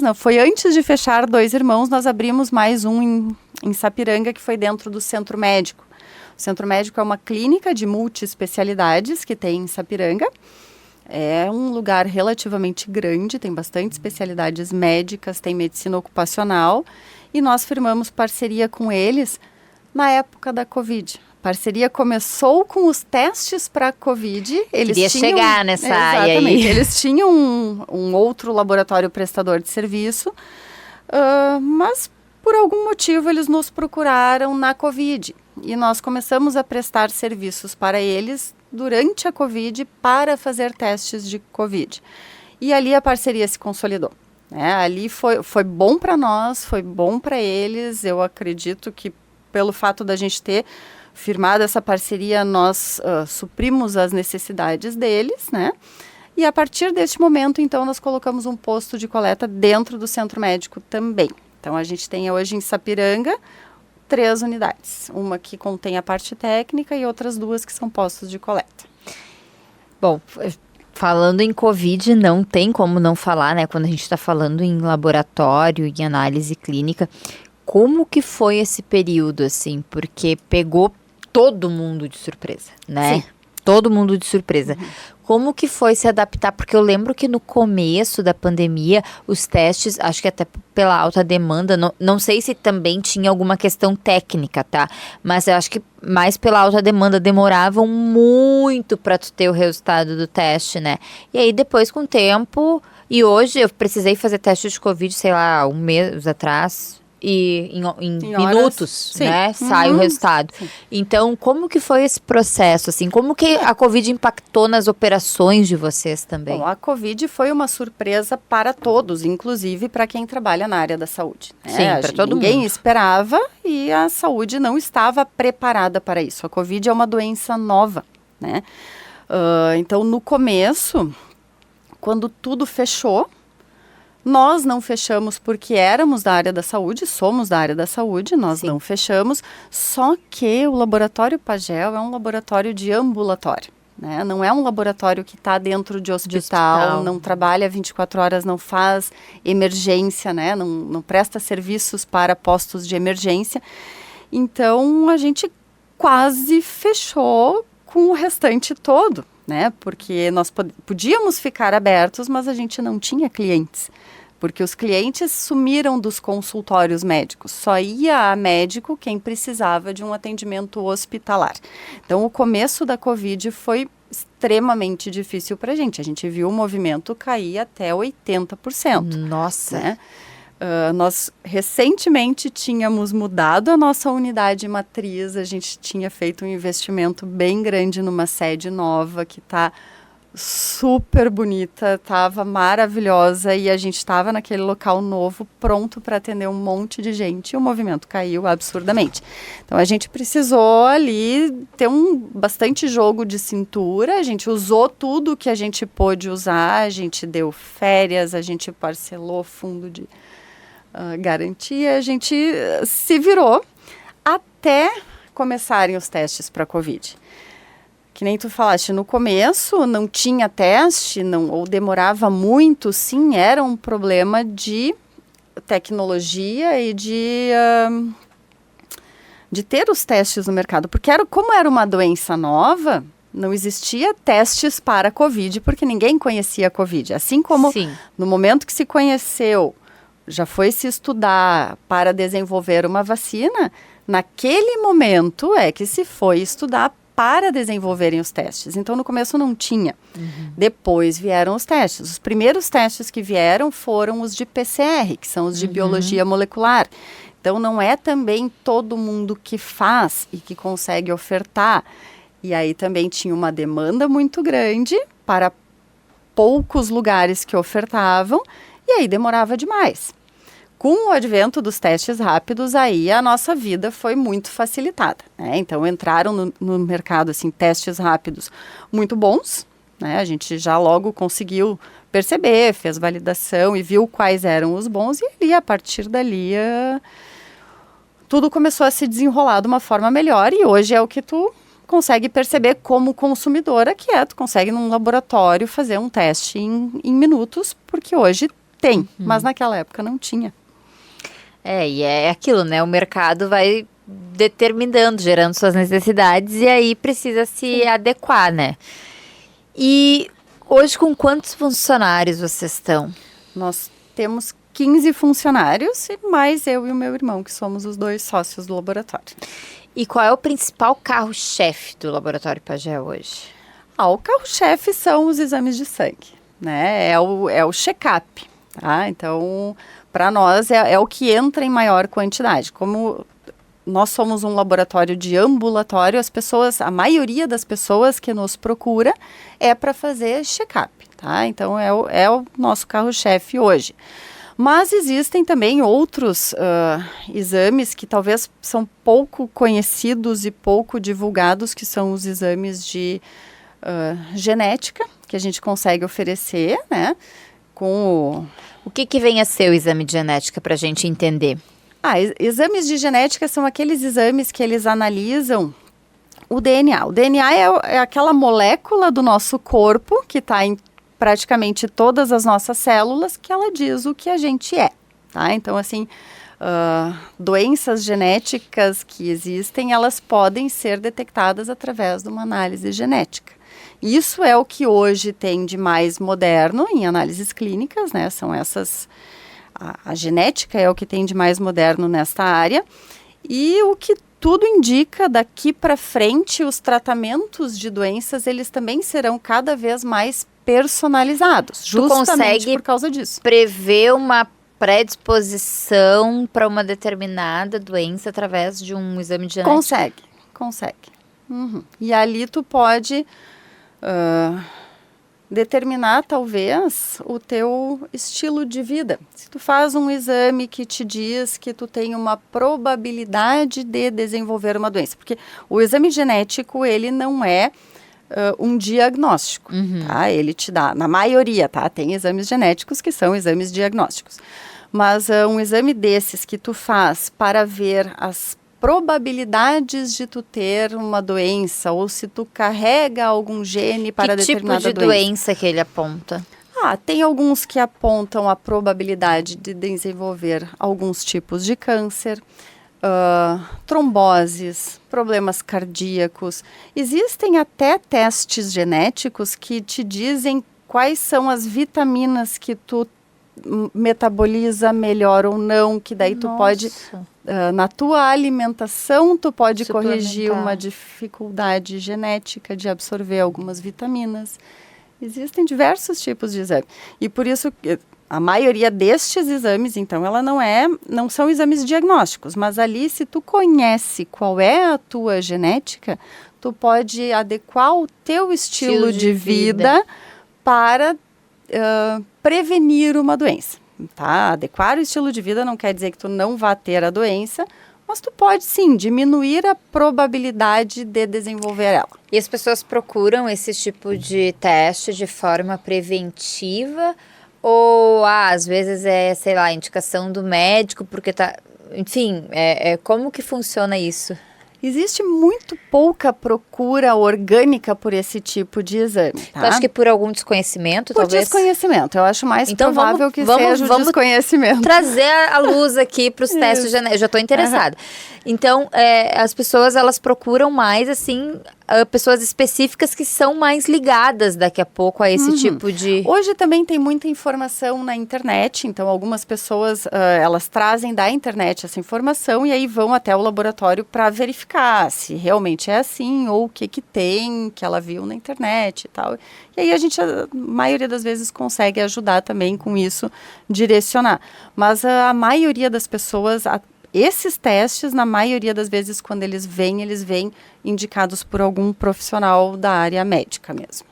não, foi antes de fechar Dois Irmãos, nós abrimos mais um em Sapiranga, que foi dentro do Centro Médico. O Centro Médico é uma clínica de multiespecialidades que tem em Sapiranga. É um lugar relativamente grande, tem bastante especialidades médicas, tem medicina ocupacional. E nós firmamos parceria com eles na época da Covid. A parceria começou com os testes para a Covid. Queria chegar nessa área aí. Eles tinham um outro laboratório prestador de serviço, mas por algum motivo eles nos procuraram na Covid. E nós começamos a prestar serviços para eles durante a Covid para fazer testes de Covid. E ali a parceria se consolidou. Ali foi bom para nós, foi bom para eles. Eu acredito que pelo fato da gente ter firmado essa parceria, nós suprimos as necessidades deles, né? E a partir deste momento, então, nós colocamos um posto de coleta dentro do Centro Médico também. Então, a gente tem hoje em Sapiranga 3 unidades. Uma que contém a parte técnica e outras 2 que são postos de coleta. Bom, falando em Covid, não tem como não falar, né? Quando a gente está falando em laboratório, em análise clínica, como que foi esse período, assim? Porque pegou todo mundo de surpresa, né? Sim. Todo mundo de surpresa. Como que foi se adaptar? Porque eu lembro que no começo da pandemia, os testes, acho que até pela alta demanda, não sei se também tinha alguma questão técnica, tá? Mas eu acho que mais pela alta demanda, demoravam muito para tu ter o resultado do teste, né? E aí depois com o tempo, e hoje eu precisei fazer teste de Covid, sei lá, 1 mês atrás, e em minutos, né, sai o resultado. Sim. Então, como que foi esse processo, assim? Como que a Covid impactou nas operações de vocês também? Bom, a Covid foi uma surpresa para todos, inclusive para quem trabalha na área da saúde. Sim, para todo mundo. Ninguém esperava e a saúde não estava preparada para isso. A Covid é uma doença nova, né? Então, no começo, quando tudo fechou, nós não fechamos porque éramos da área da saúde, somos da área da saúde, nós Sim. não fechamos, só que o Laboratório Pagel é um laboratório de ambulatório, né? Não é um laboratório que está dentro de hospital, não trabalha 24 horas, não faz emergência, né? Não presta serviços para postos de emergência. Então, a gente quase fechou com o restante todo, né? Porque nós podíamos ficar abertos, mas a gente não tinha clientes. Porque os clientes sumiram dos consultórios médicos. Só ia a médico quem precisava de um atendimento hospitalar. Então, o começo da Covid foi extremamente difícil para a gente. A gente viu o movimento cair até 80%. Nossa! Né? Nós recentemente tínhamos mudado a nossa unidade matriz. A gente tinha feito um investimento bem grande numa sede nova que está super bonita, estava maravilhosa e a gente estava naquele local novo, pronto para atender um monte de gente e o movimento caiu absurdamente. Então a gente precisou ali ter bastante jogo de cintura, a gente usou tudo que a gente pôde usar, a gente deu férias, a gente parcelou fundo de garantia, a gente se virou até começarem os testes para a Covid. Que nem tu falaste, no começo não tinha teste, ou demorava muito, sim, era um problema de tecnologia e de ter os testes no mercado. Porque como era uma doença nova, não existia testes para a Covid, porque ninguém conhecia a Covid. Assim como sim. No momento que se conheceu, já foi se estudar para desenvolver uma vacina, naquele momento é que se foi estudar para desenvolverem os testes. Então, no começo não tinha. Uhum. Depois vieram os testes. Os primeiros testes que vieram foram os de PCR, que são os de biologia molecular. Então, não é também todo mundo que faz e que consegue ofertar. E aí também tinha uma demanda muito grande para poucos lugares que ofertavam, e aí demorava demais. Com o advento dos testes rápidos, aí a nossa vida foi muito facilitada, né? Então, entraram no mercado, assim, testes rápidos muito bons, né? A gente já logo conseguiu perceber, fez validação e viu quais eram os bons. E ali, a partir dali, tudo começou a se desenrolar de uma forma melhor. E hoje é o que tu consegue perceber como consumidora, que tu consegue num laboratório fazer um teste em minutos, porque hoje tem, mas naquela época não tinha. E é aquilo, né? O mercado vai determinando, gerando suas necessidades e aí precisa se adequar, né? E hoje com quantos funcionários vocês estão? Nós temos 15 funcionários e mais eu e o meu irmão, que somos os 2 sócios do laboratório. E qual é o principal carro-chefe do Laboratório Pagé hoje? O carro-chefe são os exames de sangue, né? É o check-up, tá? Então, para nós é o que entra em maior quantidade. Como nós somos um laboratório de ambulatório, a maioria das pessoas que nos procura é para fazer check-up, tá? Então, é o nosso carro-chefe hoje. Mas existem também outros exames que talvez são pouco conhecidos e pouco divulgados, que são os exames de genética, que a gente consegue oferecer, né? O que vem a ser o exame de genética para a gente entender? Exames de genética são aqueles exames que eles analisam o DNA. O DNA é aquela molécula do nosso corpo que está em praticamente todas as nossas células, que ela diz o que a gente é, tá? Então, assim, doenças genéticas que existem, elas podem ser detectadas através de uma análise genética. Isso é o que hoje tem de mais moderno em análises clínicas, né? São essas... A genética é o que tem de mais moderno nesta área. E o que tudo indica, daqui para frente, os tratamentos de doenças, eles também serão cada vez mais personalizados, justamente por causa disso. Prever uma predisposição para uma determinada doença através de um exame de genética? Consegue. Uhum. E ali tu pode determinar, talvez, o teu estilo de vida. Se tu faz um exame que te diz que tu tem uma probabilidade de desenvolver uma doença, porque o exame genético, ele não é um diagnóstico, tá? Ele te dá, na maioria, tá? Tem exames genéticos que são exames diagnósticos. Mas um exame desses que tu faz para ver as probabilidades de tu ter uma doença, ou se tu carrega algum gene para determinada doença. Que tipo de doença que ele aponta? Tem alguns que apontam a probabilidade de desenvolver alguns tipos de câncer, tromboses, problemas cardíacos. Existem até testes genéticos que te dizem quais são as vitaminas que tu metaboliza melhor ou não, que daí tu pode, na tua alimentação, tu pode corrigir uma dificuldade genética de absorver algumas vitaminas. Existem diversos tipos de exame. E por isso, a maioria destes exames, então, não são exames diagnósticos, mas ali, se tu conhece qual é a tua genética, tu pode adequar o teu estilo de vida para prevenir uma doença, tá? Adequar o estilo de vida não quer dizer que tu não vá ter a doença, mas tu pode, sim, diminuir a probabilidade de desenvolver ela. E as pessoas procuram esse tipo de teste de forma preventiva ou, às vezes, sei lá, indicação do médico, porque tá... Enfim, como que funciona isso? Existe muito pouca procura orgânica por esse tipo de exame, tá? Eu acho que por algum desconhecimento, talvez? Por desconhecimento. Eu acho mais provável que seja o desconhecimento. Trazer a luz aqui para os testes genéticos. Eu já estou interessada. Então, as pessoas, elas procuram mais, assim, pessoas específicas que são mais ligadas daqui a pouco a esse tipo de... Hoje também tem muita informação na internet, então algumas pessoas, elas trazem da internet essa informação e aí vão até o laboratório para verificar se realmente é assim ou o que tem, que ela viu na internet e tal. E aí a maioria das vezes consegue ajudar também com isso, direcionar. Mas a maioria das pessoas... Esses testes, na maioria das vezes, quando eles vêm indicados por algum profissional da área médica mesmo.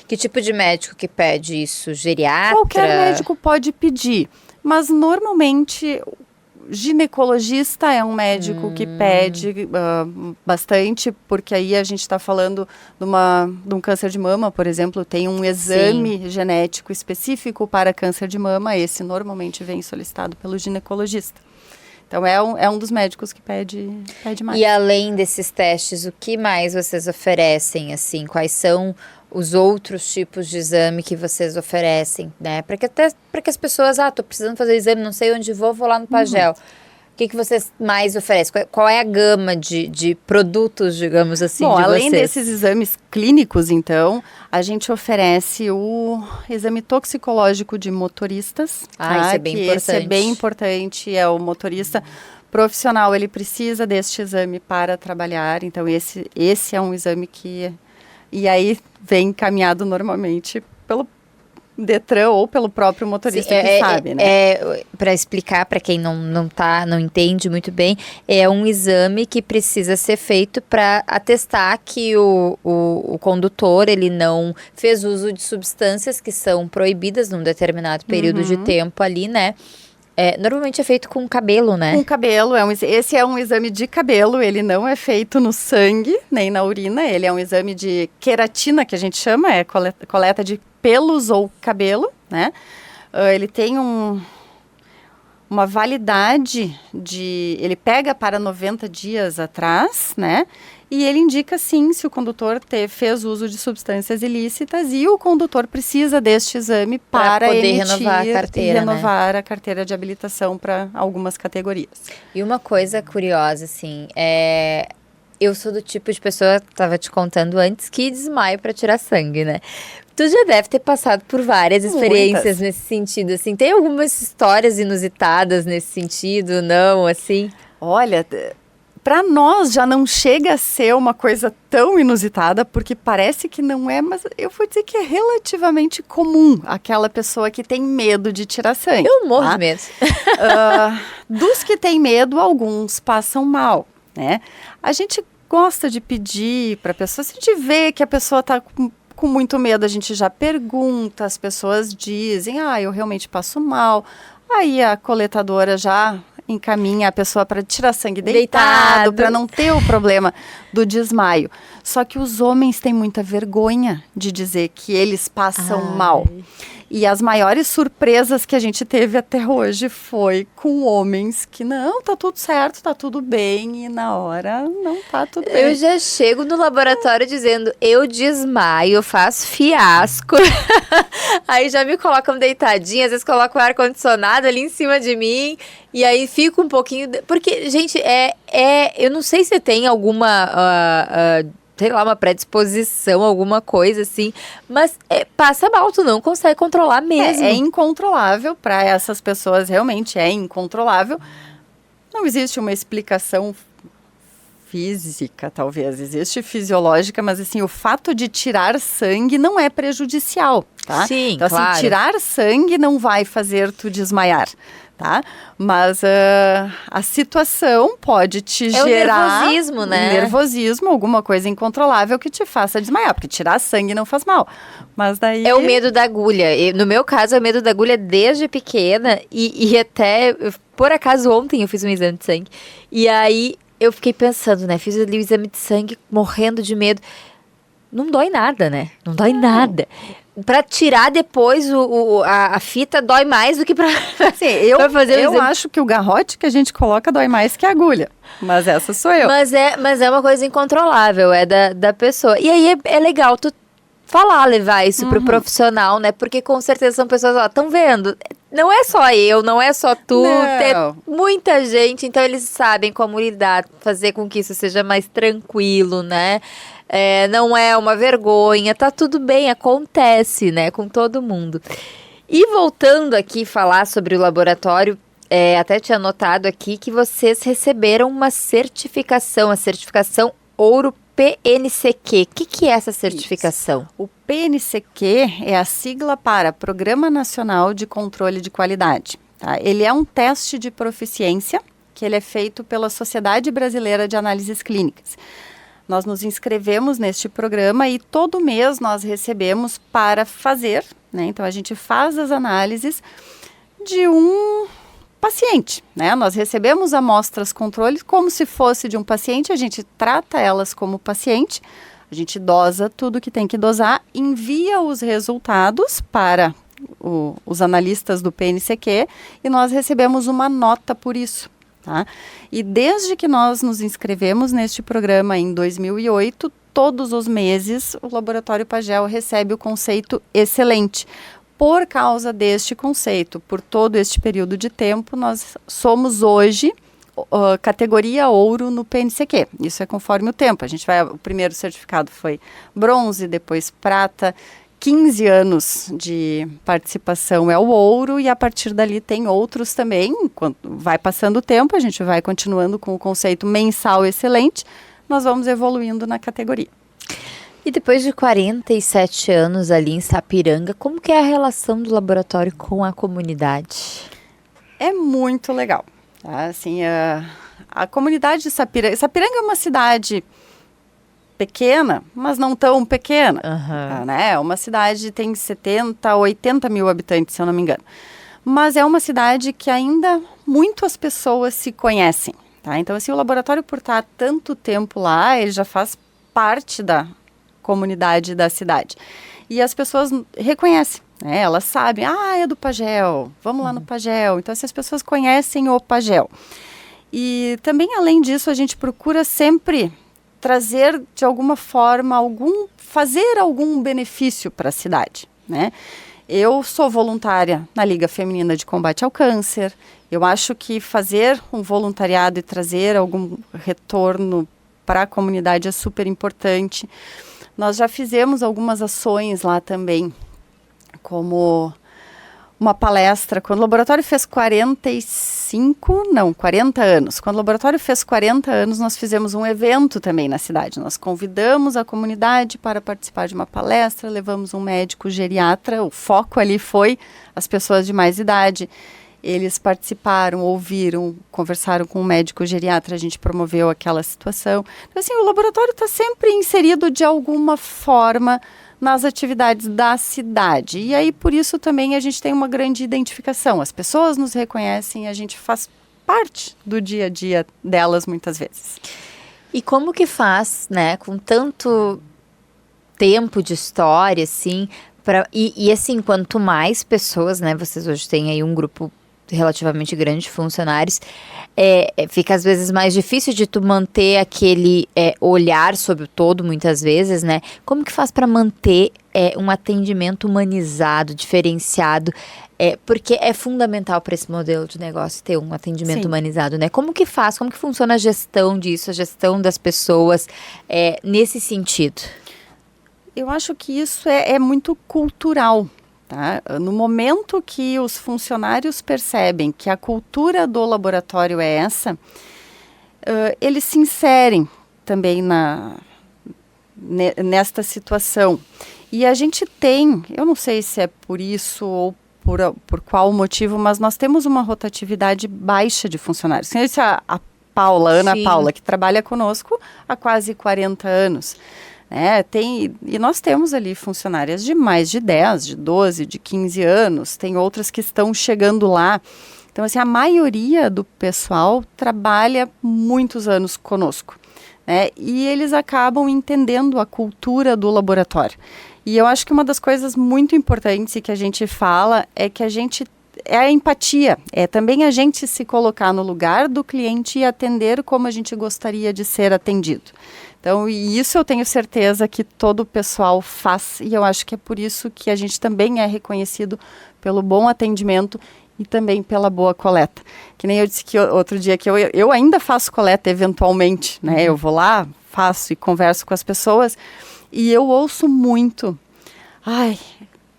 Que tipo de médico que pede isso? Geriatra? Qualquer médico pode pedir. mas normalmente ginecologista é um médico que pede bastante, porque aí a gente está falando de um câncer de mama, por exemplo, tem um exame genético específico para câncer de mama, esse normalmente vem solicitado pelo ginecologista. Então, é um dos médicos que pede mais. E além desses testes, o que mais vocês oferecem, assim? Quais são os outros tipos de exame que vocês oferecem, né? Para que as pessoas, tô precisando fazer exame, não sei onde vou lá no Pagel. O que vocês mais oferecem? Qual é a gama de produtos, digamos assim, Bom, de além vocês? desses exames clínicos, então, a gente oferece o exame toxicológico de motoristas. Isso é bem importante. Esse é bem importante, é o motorista profissional, ele precisa deste exame para trabalhar, então esse é um exame que... E aí vem encaminhado normalmente pelo Detran ou pelo próprio motorista que sabe, né? Para explicar para quem não entende muito bem, é um exame que precisa ser feito para atestar que o condutor ele não fez uso de substâncias que são proibidas num determinado período de tempo ali, né? Normalmente é feito com cabelo, né? Com cabelo, esse é um exame de cabelo, ele não é feito no sangue, nem na urina, ele é um exame de queratina, que a gente chama, é coleta de pelos ou cabelo, né? Ele tem uma validade ele pega para 90 dias atrás, né? E ele indica, sim, se o condutor fez uso de substâncias ilícitas e o condutor precisa deste exame para poder renovar a carteira, renovar a carteira de habilitação para algumas categorias. E uma coisa curiosa, assim, eu sou do tipo de pessoa, estava te contando antes, que desmaio para tirar sangue, né? Tu já deve ter passado por várias experiências nesse sentido, assim. Tem algumas histórias inusitadas nesse sentido, não, assim? Olha... Para nós já não chega a ser uma coisa tão inusitada, porque parece que não é, mas eu vou dizer que é relativamente comum aquela pessoa que tem medo de tirar sangue. Eu morro de medo. Dos que têm medo, alguns passam mal, né? A gente gosta de pedir para a pessoa, se a gente vê que a pessoa está com muito medo, a gente já pergunta, as pessoas dizem, eu realmente passo mal. Aí a coletadora já encaminha a pessoa para tirar sangue deitado, para não ter o problema do desmaio. Só que os homens têm muita vergonha de dizer que eles passam mal. E as maiores surpresas que a gente teve até hoje foi com homens que não, tá tudo certo, tá tudo bem, e na hora não tá tudo bem. Eu já chego no laboratório dizendo, eu desmaio, eu faço fiasco. Aí já me colocam deitadinha, às vezes colocam o ar-condicionado ali em cima de mim, e aí fico um pouquinho... Porque, gente, eu não sei se tem alguma... sei lá, uma predisposição, alguma coisa assim, mas passa mal, tu não consegue controlar mesmo. É incontrolável, para essas pessoas realmente é incontrolável. Não existe uma explicação física, talvez, existe fisiológica, mas assim, o fato de tirar sangue não é prejudicial, tá? Sim, então, claro. Assim, tirar sangue não vai fazer tu desmaiar, tá? Mas a situação pode te gerar... nervosismo, né? Nervosismo, alguma coisa incontrolável que te faça desmaiar, porque tirar sangue não faz mal. Mas daí... É o medo da agulha. No meu caso, é o medo da agulha desde pequena e até... Por acaso, ontem eu fiz um exame de sangue. E aí, eu fiquei pensando, né? Fiz ali o exame de sangue, morrendo de medo. Não dói nada, né? Não dói nada. Pra tirar depois a fita dói mais do que pra, assim, eu fazer o exame. Acho que o garrote que a gente coloca dói mais que a agulha. Mas essa sou eu. Mas é uma coisa incontrolável, é da pessoa. E aí é legal tu levar isso pro profissional, né? Porque com certeza são pessoas, estão vendo. Não é só eu, não é só tu, tem muita gente, então eles sabem como lidar, fazer com que isso seja mais tranquilo, né? Não é uma vergonha, tá tudo bem, acontece, né, com todo mundo. E voltando aqui falar sobre o laboratório, até tinha anotado aqui que vocês receberam uma certificação, a certificação Ouro PNCQ. O que é essa certificação? Isso. O PNCQ é a sigla para Programa Nacional de Controle de Qualidade. Tá? Ele é um teste de proficiência que ele é feito pela Sociedade Brasileira de Análises Clínicas. Nós nos inscrevemos neste programa e todo mês nós recebemos para fazer, né? Então a gente faz as análises de um paciente, né? Nós recebemos amostras controle como se fosse de um paciente, a gente trata elas como paciente, a gente dosa tudo que tem que dosar, envia os resultados para os analistas do PNCQ e nós recebemos uma nota por isso. Tá? E desde que nós nos inscrevemos neste programa em 2008, todos os meses o Laboratório Pagel recebe o conceito excelente. Por causa deste conceito, por todo este período de tempo, nós somos hoje categoria ouro no PNCQ. Isso é conforme o tempo. O primeiro certificado foi bronze, depois prata. 15 anos de participação é o ouro e a partir dali tem outros também. Quando vai passando o tempo, a gente vai continuando com o conceito mensal excelente, nós vamos evoluindo na categoria. E depois de 47 anos ali em Sapiranga, como que é a relação do laboratório com a comunidade? É muito legal. Tá? Assim, a comunidade de Sapiranga é uma cidade pequena, mas não tão pequena. Tá, né? É uma cidade que tem 70, 80 mil habitantes, se eu não me engano. Mas é uma cidade que ainda muitas pessoas se conhecem. Tá? Então, assim, o laboratório, por estar há tanto tempo lá, ele já faz parte da comunidade da cidade. E as pessoas reconhecem, né? Elas sabem, é do Pagel, vamos lá no Pagel. Então, assim, as pessoas conhecem o Pagel. E também, além disso, a gente procura sempre trazer, de alguma forma, fazer algum benefício para a cidade, né? Eu sou voluntária na Liga Feminina de Combate ao Câncer. Eu acho que fazer um voluntariado e trazer algum retorno para a comunidade é super importante. Nós já fizemos algumas ações lá também, como uma palestra, quando o laboratório fez 40 anos. Quando o laboratório fez 40 anos, nós fizemos um evento também na cidade. Nós convidamos a comunidade para participar de uma palestra, levamos um médico geriatra, o foco ali foi as pessoas de mais idade. Eles participaram, ouviram, conversaram com o médico geriatra, a gente promoveu aquela situação. Então, assim, o laboratório está sempre inserido de alguma forma nas atividades da cidade. E aí, por isso, também a gente tem uma grande identificação. As pessoas nos reconhecem, a gente faz parte do dia a dia delas muitas vezes. E como que faz, né, com tanto tempo de história, assim, e assim, quanto mais pessoas, né, vocês hoje têm aí um grupo relativamente grande de funcionários, fica às vezes mais difícil de tu manter aquele olhar sobre o todo, muitas vezes, né? Como que faz para manter um atendimento humanizado, diferenciado? Porque é fundamental para esse modelo de negócio ter um atendimento humanizado, né? Como que faz? Como que funciona a gestão disso, a gestão das pessoas nesse sentido? Eu acho que isso é muito cultural. Tá? No momento que os funcionários percebem que a cultura do laboratório é essa, eles se inserem também nesta situação. E a gente tem, eu não sei se é por isso ou por qual motivo, mas nós temos uma rotatividade baixa de funcionários. Tem a Paula, Ana Paula, que trabalha conosco há quase 40 anos. E nós temos ali funcionárias de mais de 10, de 12, de 15 anos, tem outras que estão chegando lá. Então, assim, a maioria do pessoal trabalha muitos anos conosco, né? E eles acabam entendendo a cultura do laboratório. E eu acho que uma das coisas muito importantes e que a gente fala é que é a empatia, é também a gente se colocar no lugar do cliente e atender como a gente gostaria de ser atendido. Então, e isso eu tenho certeza que todo o pessoal faz, e eu acho que é por isso que a gente também é reconhecido pelo bom atendimento e também pela boa coleta. Que nem eu disse que outro dia que eu ainda faço coleta eventualmente, né? Eu vou lá, faço e converso com as pessoas e eu ouço muito,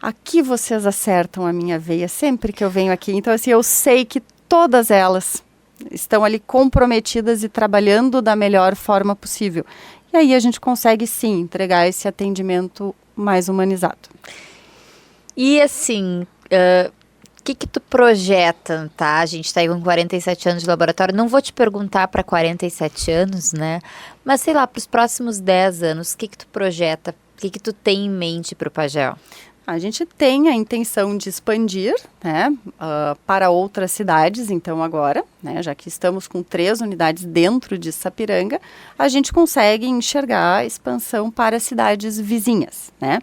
aqui vocês acertam a minha veia sempre que eu venho aqui. Então, assim, eu sei que todas elas estão ali comprometidas e trabalhando da melhor forma possível. E aí a gente consegue, sim, entregar esse atendimento mais humanizado. E assim, o que tu projeta, tá? A gente está aí com 47 anos de laboratório. Não vou te perguntar para 47 anos, né? Mas sei lá, para os próximos 10 anos, o que tu projeta? O que tu tem em mente para o Pagel? A gente tem a intenção de expandir, né, para outras cidades, então agora, né, já que estamos com 3 unidades dentro de Sapiranga, a gente consegue enxergar a expansão para cidades vizinhas, né.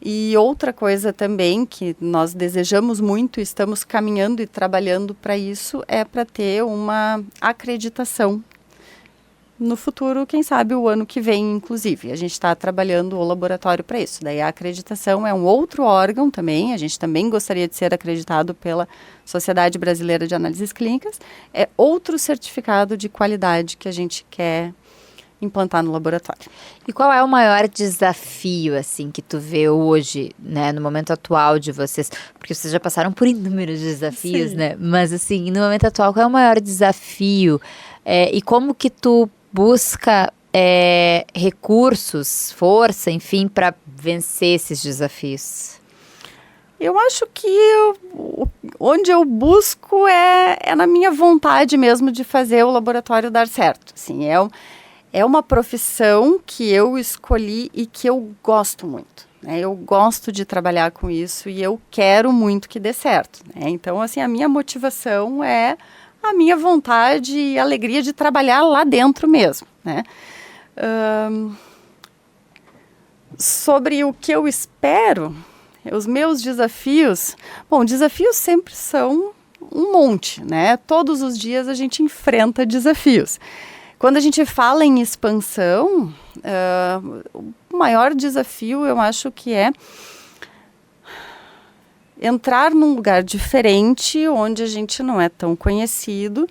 E outra coisa também que nós desejamos muito, estamos caminhando e trabalhando para isso, é para ter uma acreditação no futuro, quem sabe o ano que vem, inclusive. A gente está trabalhando o laboratório para isso. Daí a acreditação é um outro órgão também, a gente também gostaria de ser acreditado pela Sociedade Brasileira de Análises Clínicas. É outro certificado de qualidade que a gente quer implantar no laboratório. E qual é o maior desafio, assim, que tu vê hoje, né, no momento atual de vocês? Porque vocês já passaram por inúmeros desafios, né? Mas, assim, no momento atual, qual é o maior desafio? E como que tu busca recursos, força, enfim, para vencer esses desafios? Eu acho que onde eu busco é na minha vontade mesmo de fazer o laboratório dar certo. Assim, é uma profissão que eu escolhi e que eu gosto muito, né? Eu gosto de trabalhar com isso e eu quero muito que dê certo, né? Então, assim, a minha motivação é a minha vontade e alegria de trabalhar lá dentro mesmo, né? Sobre o que eu espero, os meus desafios... Bom, desafios sempre são um monte, né? Todos os dias a gente enfrenta desafios. Quando a gente fala em expansão, o maior desafio eu acho que é entrar num lugar diferente, onde a gente não é tão conhecido,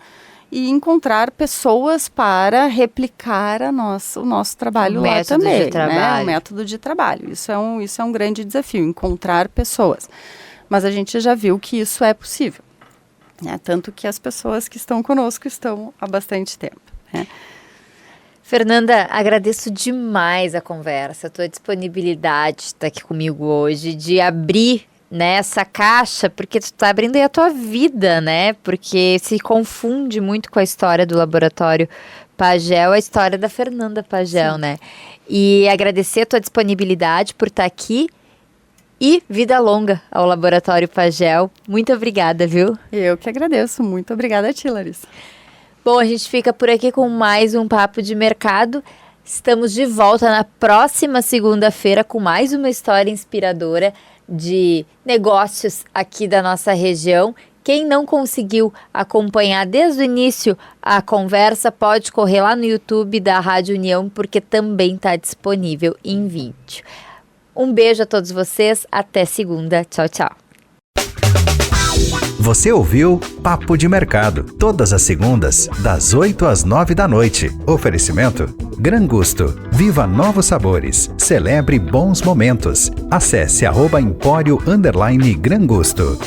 e encontrar pessoas para replicar o nosso trabalho lá também, né? O método de trabalho. Isso é um grande desafio, encontrar pessoas. Mas a gente já viu que isso é possível, né? Tanto que as pessoas que estão conosco estão há bastante tempo, né? Fernanda, agradeço demais a conversa, a tua disponibilidade de estar aqui comigo hoje, de abrir, né, essa caixa, porque tu está abrindo aí a tua vida, né? Porque se confunde muito com a história do Laboratório Pagel, a história da Fernanda Pagel, sim, né? E agradecer a tua disponibilidade por estar aqui e vida longa ao Laboratório Pagel. Muito obrigada, viu? Eu que agradeço. Muito obrigada a ti, Larissa. Bom, a gente fica por aqui com mais um Papo de Mercado. Estamos de volta na próxima segunda-feira com mais uma história inspiradora de negócios aqui da nossa região. Quem não conseguiu acompanhar desde o início a conversa, pode correr lá no YouTube da Rádio União, porque também está disponível em vídeo. Um beijo a todos vocês, até segunda. Tchau, tchau. Você ouviu Papo de Mercado, todas as segundas, das 8 às 9 da noite. Oferecimento Gran Gusto. Viva novos sabores. Celebre bons momentos. Acesse @empório_Gran Gusto.